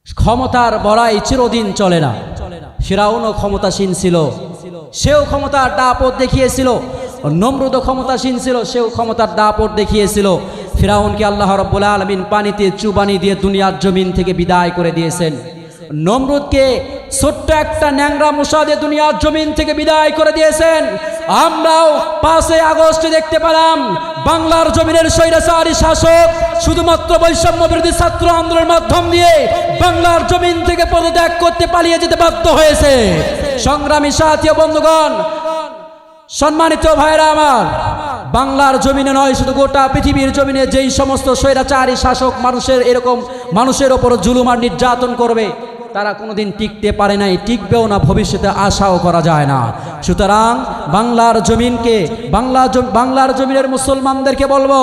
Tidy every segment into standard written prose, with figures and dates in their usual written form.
ক্ষমতার বড়াই চিরদিন চলে না। ফিরাউনও ক্ষমতাসীন ছিল, সেও ক্ষমতার দাপট দেখিয়েছিল। নমরুদও ক্ষমতাসীন ছিল, সেও ক্ষমতার দাপট দেখিয়েছিল। ফিরাউনকে আল্লাহ রাব্বুল আলামিন পানিতে চুবানি দিয়ে দুনিয়ার জমিন থেকে বিদায় করে দিয়েছেন। নমরুদকে ছোট্ট একটা ন্যাংরা মশা দিয়ে দুনিয়ার জমিন থেকে বিদায় করে দিয়েছেন। আমরাও 5 আগস্টে দেখতে পেলাম বাংলার জমিনের স্বৈরাচারী শাসক শুধুমাত্র বৈষম্য বিরোধী ছাত্র আন্দোলনের মাধ্যম দিয়ে বাংলার জমিন থেকে পদত্যাগ করতে পালিয়ে যেতে বাধ্য হয়েছে। সংগ্রামী সাথী ও বন্ধুগণ, সম্মানিত ভাইরা আমার, বাংলার জমিনে নয়, শুধু গোটা পৃথিবীর জমিনে যেই সমস্ত স্বৈরাচারী শাসক মানুষের ওপর জুলুম আর নির্যাতন করবে, তারা কোনোদিন টিকতে পারে নাই, টিকবেও না, ভবিষ্যতে আশাও করা যায় না। সুতরাং বাংলার জমিনকে, বাংলার জমিনের মুসলমানদেরকে বলবো,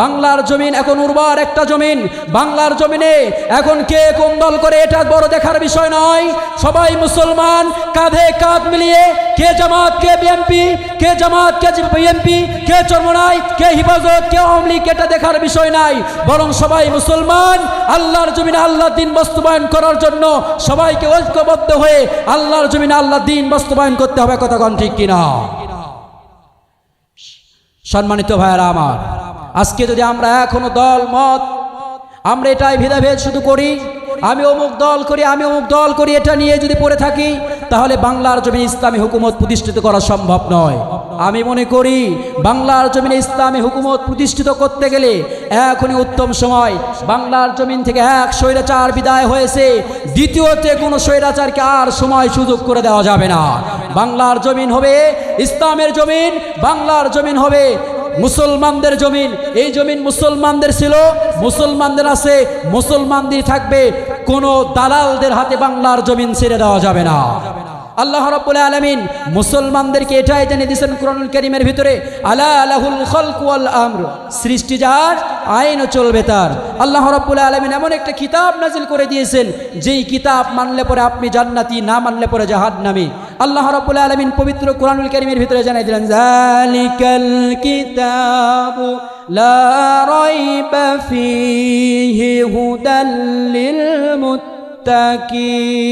বাংলার জমিন এখন উর্বর একটা জমিন। বাংলার জমিনে এখন কে কোন দল করে এটা বড় দেখার বিষয় নয়। সবাই মুসলমান, কাঁধে কাঁধ মিলিয়ে, কে জামাত, কে বিএনপি, কে জামাত, কে বিএনপি, কে চরমনাই, কে হিফাজত, কে আওয়ামী লীগ, এটা দেখার বিষয় নাই। বরং সবাই মুসলমান, আল্লাহর জমিনে আল্লাহর দ্বীন বাস্তবায়ন করার জন্য সবাইকে ঐক্যবদ্ধ হয়ে আল্লাহর জমিনে আল্লাহর দ্বীন বাস্তবায়ন করতে হবে। কথা কোন ঠিক কিনা? সম্মানিত ভাইরা আমার, আজকে যদি আমরা এখনো দল মত, আমরা এটাই ভেদাভেদ শুধু করি, আমি অমুক দল করি, আমি অমুক দল করি, এটা নিয়ে যদি পড়ে থাকি, তাহলে বাংলার জমিনে ইসলামী হুকুমত প্রতিষ্ঠিত করা সম্ভব নয়। আমি মনে করি বাংলার জমিনে ইসলামী হুকুমত প্রতিষ্ঠিত করতে গেলে এখনই উত্তম সময়। বাংলার জমিন থেকে এক স্বৈরাচার বিদায় হয়েছে, দ্বিতীয়তে কোনো স্বৈরাচারকে আর সময় সুযোগ করে দেওয়া যাবে না। বাংলার জমিন হবে ইসলামের জমিন, বাংলার জমিন হবে মুসলমানদের জমিন। এই জমিন মুসলমানদের ছিল, মুসলমানদের আছে, মুসলমানদের থাকবে। কোনো দালালদের হাতে বাংলার জমিন ছেড়ে দেওয়া যাবে না। আল্লাহ রাব্বুল আলামিন মুসলমানদেরকে এটাই জানিয়ে দিয়েছেন কুরআনুল কারীমের ভিতরে, আলা লাহুল খালকু ওয়াল আমর, সৃষ্টি যার, আইনও চলবে তার। আল্লাহ রাব্বুল আলামিন এমন একটা কিতাব নাজিল করে দিয়েছেন, যেই কিতাব মানলে পরে আপনি জান্নাতি, না মানলে পরে জাহান্নামী। আল্লাহ রাব্বুল আলামিন পবিত্র কুরআনুল কারীমের ভিতরে জানিয়ে দিলেন, যালিকাল কিতাবু লা রাইবা ফীহি হুদাল লিল মুত্তাকিন।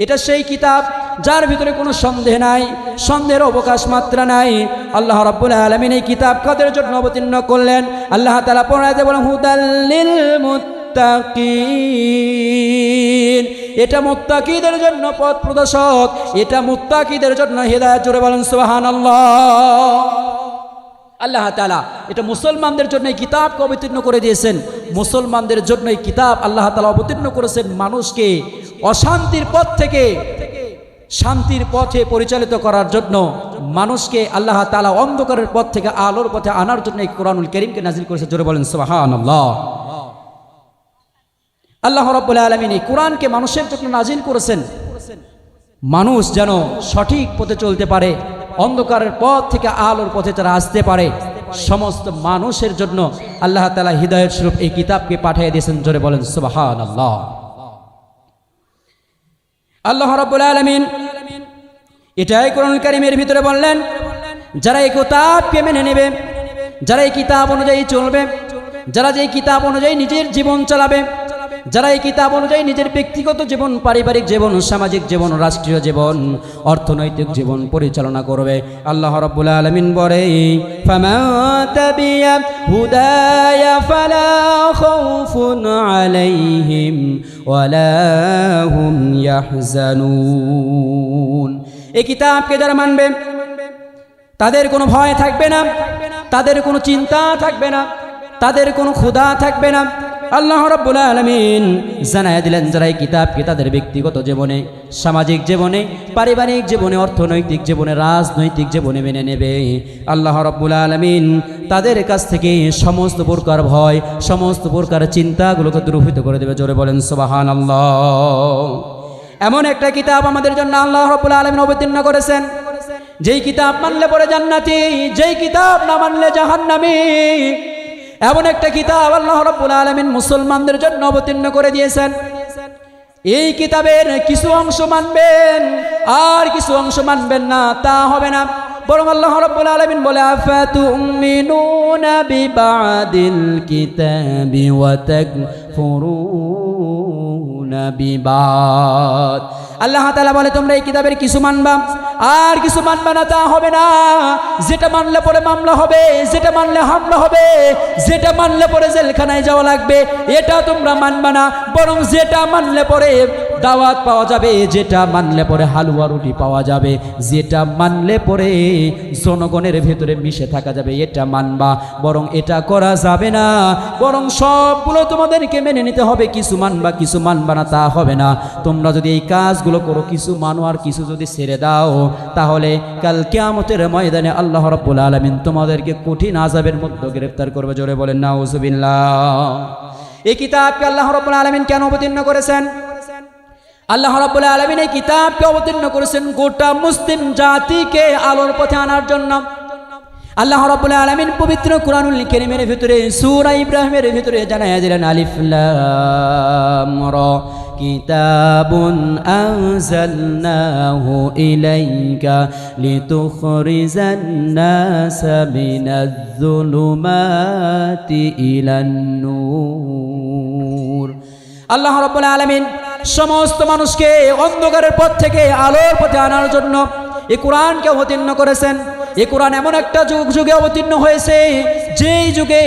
এটা সেই কিতাব যার ভিতরে কোনো সন্দেহ নাই, সন্দেহের অবকাশ মাত্রা নাই। আল্লাহ রাব্বুল আলামিন এই কিতাব কাদের জন্য অবতীর্ণ করলেন? আল্লাহ তাআলা পড়াতে বলেন, হুদাল লিল মুত্তাকিন। এটা মুত্তাকিদের জন্য পথ প্রদর্শক, এটা মুত্তাকিদের জন্য হেদায়েত। জোরে বলেন সুবহানাল্লাহ। আল্লাহ তাআলা এটা মুসলমানদের জন্য এই কিতাবকে অবতীর্ণ করে দিয়েছেন। মুসলমানদের জন্য এই কিতাব আল্লাহ তাআলা অবতীর্ণ করেছেন, মানুষকে অশান্তির পথ থেকে শান্তির পথে পরিচালিত করার জন্য, মানুষকে আল্লাহ তাআলা অন্ধকারের পথ থেকে আলোর পথে আনার জন্য এই কোরআনুল কারীমকে নাজিল করেছে। জোরে বলেন সুবহানাল্লাহ। আল্লাহ রাব্বুল আলামিন এই কোরআনকে মানুষের জন্য নাজিল করেছেন, মানুষ যেন সঠিক পথে চলতে পারে, অন্ধকারের পথ থেকে আলোর পথে তারা আসতে পারে। সমস্ত মানুষের জন্য আল্লাহ তাআলা হিদায়াত স্বরূপ এই কিতাবকে পাঠিয়ে দিয়েছেন। জোরে বলেন সুবহানাল্লাহ। আল্লাহ রাব্বুল আলামিন এটাই কোরআনুল কারীমের ভিতরে বললেন, যারা এই কিতাবকে মেনে নেবে, যারা এই কিতাব অনুযায়ী চলবে, যারা যে কিতাব অনুযায়ী নিজের জীবন চালাবে, যারা এই কিতাব অনুযায়ী নিজের ব্যক্তিগত জীবন, পারিবারিক জীবন, সামাজিক জীবন, রাষ্ট্রীয় জীবন, অর্থনৈতিক জীবন পরিচালনা করবে, আল্লাহ রাব্বুল আলামিন বলে, ফামান তাবিয়া হুদায়া ফালা খাউফুন আলাইহিম ওয়ালা হুম ইয়াহজানুন। এই কিতাবকে যারা মানবে তাদের কোনো ভয় থাকবে না, তাদের কোনো চিন্তা থাকবে না, তাদের কোনো ক্ষুধা থাকবে না। আল্লাহ রাব্বুল আলামিন জানায় দিলেন, যারা এই কিতাবকে তাদের ব্যক্তিগত জীবনে, সামাজিক জীবনে, পারিবারিক জীবনে, অর্থনৈতিক জীবনে, রাজনৈতিক জীবনে মেনে নেবে, আল্লাহ রাব্বুল আলামিন তাদের কাছ থেকে সমস্ত প্রকার ভয়, সমস্ত প্রকার চিন্তাগুলোকে দূরীভূত করে দেবে। জোরে বলেন সুবহানাল্লাহ। এমন একটা কিতাব আমাদের জন্য আল্লাহ রাব্বুল আলামিন অবতীর্ণ করেছেন, যেই কিতাব মানলে পরে জান্নাতি, যেই কিতাব না মানলে জাহান্নামী। এমন একটা কিতাব আল্লাহ রাব্বুল আলামিন মুসলমানদের জন্য অবতীর্ণ করে দিয়েছেন। এই কিতাবের কিছু অংশ মানবেন আর কিছু অংশ মানবেন না, তা হবে না। বরং আল্লাহ রাব্বুল আলামিন বলে, আফাতুমিনুনা বিবাদিল কিতাবি ওয়া তাকফুরুন বিবাদ। আল্লাহ তাআলা বলে তোমরা এই কিতাবের কিছু মানবা আর কিছু মানবা না, তা হবে না। যেটা মানলে পরে মামলা হবে, যেটা মানলে হামলা হবে, যেটা মানলে পরে জেলখানায় যাওয়া লাগবে, এটা তোমরা মানবা না। বরং যেটা মানলে পরে দাওয়াত পাওয়া যাবে, যেটা মানলে পরে হালুয়া রুটি পাওয়া যাবে, যেটা মানলে পরে জনগণের ভেতরে মিশে থাকা যাবে, এটা মানবা। বরং এটা করা যাবে না, বরং সবগুলো তোমাদেরকে মেনে নিতে হবে। কিছু মানবা কিছু মানবা না, তা হবে না। তোমরা যদি এই কাজগুলো করো, কিছু মানো আর কিছু যদি ছেড়ে দাও, তাহলে কাল কিয়ামতের ময়দানে আল্লাহ রাব্বুল আলামিন তোমাদেরকে কঠিন আযাবের মধ্যে গ্রেফতার করবে। জোরে বলেন নাউযুবিল্লাহ। এই কিতাবকে আল্লাহ রাব্বুল আলামিন কেন অবতীর্ণ করেছেন? আল্লাহ রাব্বুল আলামিন এই কিতাবকে অবতীর্ণ করেছেন গোটা মুসলিম জাতিকে আলোর পথে আনার জন্য। আল্লাহ রাব্বুল আলামিন পবিত্র কুরআনুল কারীমের ভিতরে সূরা ইব্রাহিমের ভিতরে জানায়া দিলেন আলিফ লাম রা কিতাবুন আনজালনাহু ইলাইকা লিতুখরিজান নাসা মিনাজ-যুলুমাতি ইলান নূর। আল্লাহ রাব্বুল আলামিন সমস্ত মানুষকে অন্ধকারের পথ থেকে আলোর পথে আনার জন্য এই কোরআনকে অবতীর্ণ করেছেন। এই কোরআন এমন একটা যুগে অবতীর্ণ হয়েছে যেই যুগের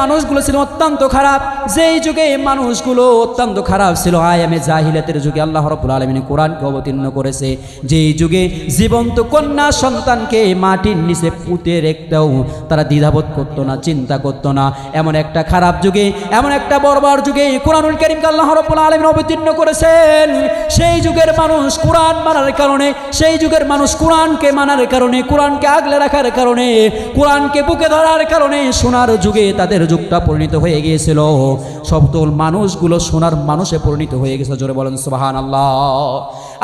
মানুষগুলো ছিল অত্যন্ত খারাপ, যেই যুগে মানুষগুলো অত্যন্ত খারাপ ছিল, আয়ামে জাহিলিয়াতের যুগে আল্লাহ রাব্বুল আলামিন কোরআনকে অবতীর্ণ করেছে। যেই যুগে জীবন্ত কন্যা সন্তানকে মাটির নিচে পুঁতে রেখতেও তারা দ্বিধাবোধ করতো না, চিন্তা করতো না, এমন একটা খারাপ যুগে, এমন একটা বর্বর যুগে কোরআনুল কারীমকে আল্লাহ রাব্বুল আলামিন অবতীর্ণ করেছেন। সেই যুগের মানুষ কোরআন মানার কারণে, সেই যুগের মানুষ কোরআনকে মানার কারণে, কোরআনকে আগলে রাখার কারণে, কোরআনকে বুকে ধরার কারণে সোনার যুগে তাদের যুগটা পরিণত হয়ে গিয়েছিল। সবতল মানুষগুলো সোনার মানুষে পরিণত হয়ে গেছে। জোরে বলেন সুবহানাল্লাহ।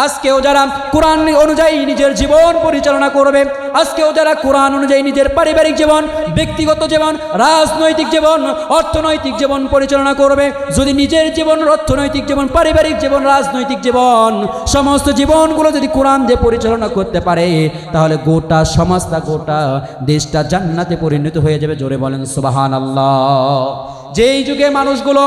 আজকেও যারা কোরআন অনুযায়ী নিজের জীবন পরিচালনা করবে, আজকেও যারা কোরআন অনুযায়ী নিজের পারিবারিক জীবন, ব্যক্তিগত জীবন, রাজনৈতিক জীবন, অর্থনৈতিক জীবন পরিচালনা করবে, যদি নিজের জীবন, অর্থনৈতিক জীবন, পারিবারিক জীবন, রাজনৈতিক জীবন, সমস্ত জীবনগুলো যদি কোরআন দিয়ে পরিচালনা করতে পারে, তাহলে গোটা সমাজটা, গোটা দেশটা জান্নাতে পরিণত হয়ে যাবে। জোরে বলেন সুবহানাল্লাহ। যেই যুগে মানুষগুলো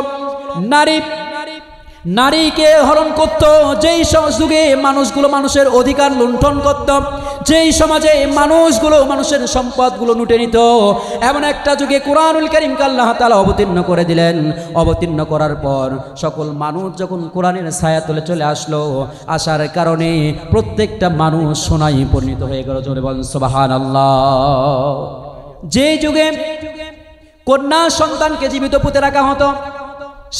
নারীকে হরণ করত, যেই যুগে মানুষগুলো মানুষের অধিকার লুণ্ঠন করত, যেই সমাজে মানুষগুলো মানুষের সম্পদগুলো লুটে নিত, এমন একটা যুগে কোরআনুল কারীমকে আল্লাহ তাআলা অবতীর্ণ করে দিলেন। অবতীর্ণ করার পর সকল মানুষ যখন কোরআনের ছায়াতলে চলে আসলো, আসার কারণে প্রত্যেকটা মানুষ সোনায় পরিণত হয়ে গেল। জোরে বলেন সুবহানাল্লাহ। যেই যুগে কন্যা সন্তানকে জীবিত পুঁতে রাখা হতো,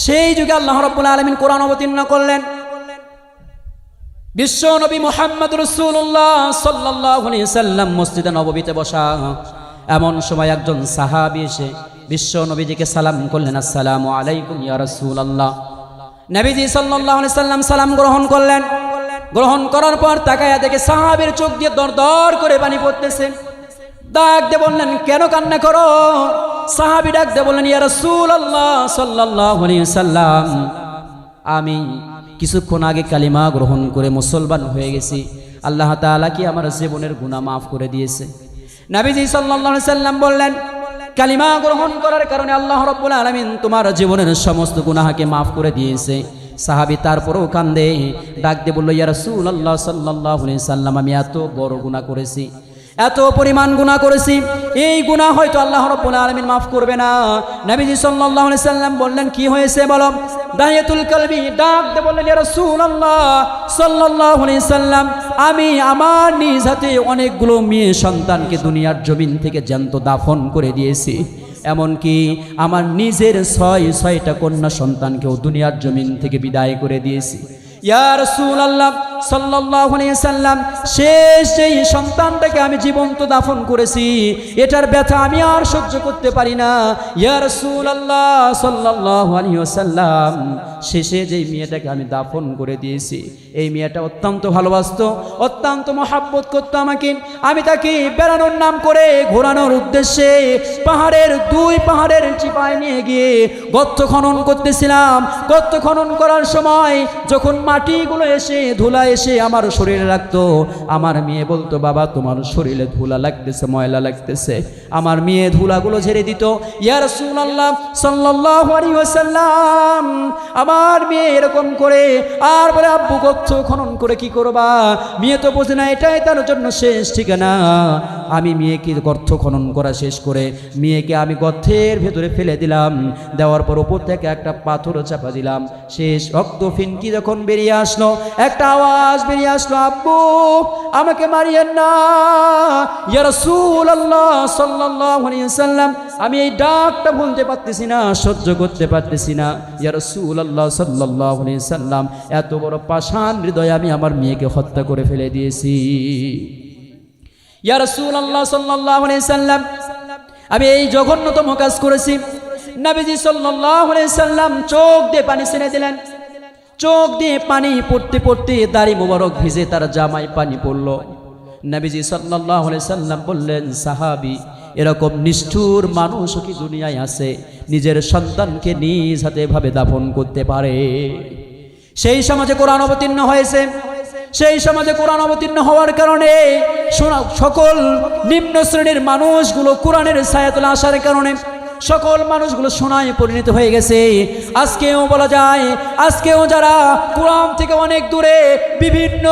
সেই যুগে আল্লাহ রাব্বুল আলামিন কোরআন অবতীর্ণ করলেন। বিশ্ব নবী মুহাম্মদ রাসূলুল্লাহ সাল্লাল্লাহু আলাইহি সাল্লাম মসজিদে নববীতে বসা। এমন সময় একজন সাহাবী এসে বিশ্ব নবীজিকে সালাম করলেন, আসসালামু আলাইকুম ইয়া রাসূলুল্লাহ। নবীজি সাল্লাল্লাহু আলাইহি সাল্লাম সালাম গ্রহণ করলেন। গ্রহণ করার পর তাকায়া দেখে সাহাবীর চোখ দিয়ে দরদর করে পানি পড়তেছে। ডাক দিয়ে বললেন, কেন কান্না করো? সাহাবী ডাক দিয়ে বললেন, ইয়া রাসূলুল্লাহ সাল্লাল্লাহু আলাইহি সাল্লাম, আমি কিছুক্ষণ আগে কালিমা গ্রহণ করে মুসলমান হয়ে গেছি। আল্লাহ তাআলা কি আমার জীবনের গুনাহ মাফ করে দিয়েছে? নবীজি সাল্লাল্লাহু আলাইহি সাল্লাম বললেন, কালিমা গ্রহণ করার কারণে আল্লাহ রাব্বুল আলামিন তোমার জীবনের সমস্ত গুনাহকে মাফ করে দিয়েছে। সাহাবী তারপরেও কান্দে, ডাক দিয়ে বলল, ইয়া রাসূলুল্লাহ সাল্লাল্লাহু আলাইহি সাল্লাম, আমি এত বড় গুনাহ করেছি, এত পরিমাণ গুনাহ করেছি, এই গুনাহ হয়তো আল্লাহ রাব্বুল আলামিন মাফ করবে না। নবীজি সাল্লাল্লাহু আলাইহি সাল্লাম বললেন, কি হয়েছে বলো? দাহিয়াতুল কলবি ডাক দিয়ে বললেন, ইয়া রাসূলুল্লাহ সাল্লাল্লাহু আলাইহি সাল্লাম, আমি আমার নিজ হাতে অনেকগুলো মেয়ে সন্তানকে দুনিয়ার জমিন থেকে জ্যান্ত দাফন করে দিয়েছি। এমনকি আমার নিজের ছয়টা কন্যা সন্তানকেও দুনিয়ার জমিন থেকে বিদায় করে দিয়েছি। ইয়া রাসূলুল্লাহ সাল্লাল্লাহু আলাইহি সাল্লাম, শেষ যেই সন্তানটাকে আমি জীবন্ত দাফন করেছি, এটার ব্যথা আমি আর সহ্য করতে পারি না। ইয়া রাসূলুল্লাহ সাল্লাল্লাহু আলাইহি ওয়াসাল্লাম, শেষে যেই মেয়েটাকে আমি দাফন করে দিয়েছি, এই মেয়েটা অত্যন্ত ভালোবাসতো, অত্যন্ত মহব্বত করতো আমাকে। আমি তাকে বেড়ানোর নাম করে ঘোরানোর উদ্দেশ্যে দুই পাহাড়ের চিপায় নিয়ে গিয়ে গর্ত খনন করতেছিলাম। গর্ত খনন করার সময় যখন মাটিগুলো এসে ধুলা এসে আমার শরীরে লাগতো, আমার মেয়ে বলতো, বাবা তোমার শরীরে ধুলা লাগতেছে, ময়লা লাগতেছে। আমার মেয়ে ধুলাগুলো ঝেড়ে দিত। ইয়া রাসূলুল্লাহ সাল্লাল্লাহু আলাইহি ওয়াসাল্লাম, আমার মেয়ে এরকম করে আর বলে আব্বু গর্ত খনন করে কি করবা? মেয়ে তো বোঝে না এটাই তার জন্য শেষ ঠিকানা। আমি মেয়েকে গর্ত খনন করা শেষ করে মেয়েকে আমি গর্তের ভেতরে ফেলে দিলাম। দেওয়ার পর উপর থেকে একটা পাথর চাপা দিলাম। শেষ রক্ত ফিনকি যখন বেরিয়ে আসলো, একটা আওয়াজ বেরিয়ে আসলো, আব্বু আমাকে মারিয়েন না ইয়া রাসূলুল্লাহ সাল্লাল্লাহু আলাইহি ওয়াসাল্লাম। আমি এই ডাকটা ভুলতে পারতেছি না, সহ্য করতে পারতেছি না। ইয়া রাসূলুল্লাহ সাল্লাল্লাহু আলাইহি ওয়াসাল্লাম, এত বড় পাষাণ হৃদয়ে আমি আমার মেয়েকে হত্যা করে ফেলে দিয়েছি। ইয়া রাসূলুল্লাহ সাল্লাল্লাহু আলাইহি ওয়াসাল্লাম, আমি এই জঘন্যতম কাজ করেছি। নবীজি সাল্লাল্লাহু আলাইহি ওয়াসাল্লাম চোখ দিয়ে পানি ছেড়ে দিলেন। চোখ দিয়ে পানি পড়তে পড়তে দাড়ি মোবারক ভিজে তার জামায় পানি পড়ল। নবীজি সাল্লাল্লাহু আলাইহি ওয়াসাল্লাম বললেন, সাহাবী, এরকম নিষ্ঠুর মানুষ কি দুনিয়ায় আছে নিজের সন্তানকে নিজ হাতে ভাবে দাফন করতে পারে? সেই সমাজে কোরআন অবতীর্ণ হয়েছে। সেই সমাজে কোরআন অবতীর্ণ হওয়ার কারণে সকল নিম্ন শ্রেণীর মানুষগুলো কোরআনের ছায়াতলে আসার কারণে সকল মানুষগুলো সোনায় পরিণত হয়ে গেছে। আজকেও বলা যায়, আজকেও যারা কোরআন থেকে অনেক দূরে বিভিন্ন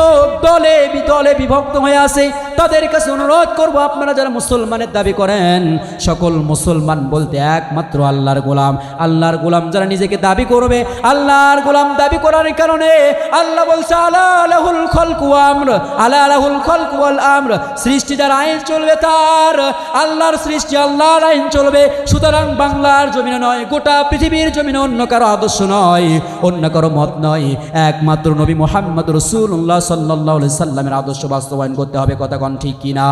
দলে দলে বিভক্ত হয়ে আছে, তাদের কাছে অনুরোধ করব, আপনারা যারা মুসলমানের দাবি করেন, সকল মুসলমান বলতে একমাত্র আল্লাহর গোলাম। আল্লাহর গোলাম যারা নিজেকে দাবি করবে, আল্লাহর গোলাম দাবি করার কারণে আল্লাহ বলছে, আলা লাহুল খালকু ওয়া আমর, আলা লাহুল খালকু ওয়াল আমর। সৃষ্টি যার আইন চলবে তার, আল্লাহর সৃষ্টি আল্লাহর আইন চলবে। সুতরাং বাংলার জমিনে নয়, গোটা পৃথিবীর জমিনে অন্য কারো আদর্শ নয়, অন্য কারো মত নয়, একমাত্র নবী মুহাম্মদ রাসূলুল্লাহ সাল্লাল্লাহু আলাইহি সাল্লামের আদর্শ বাস্তবায়ন করতে হবে। কথা কোন ঠিক কিনা?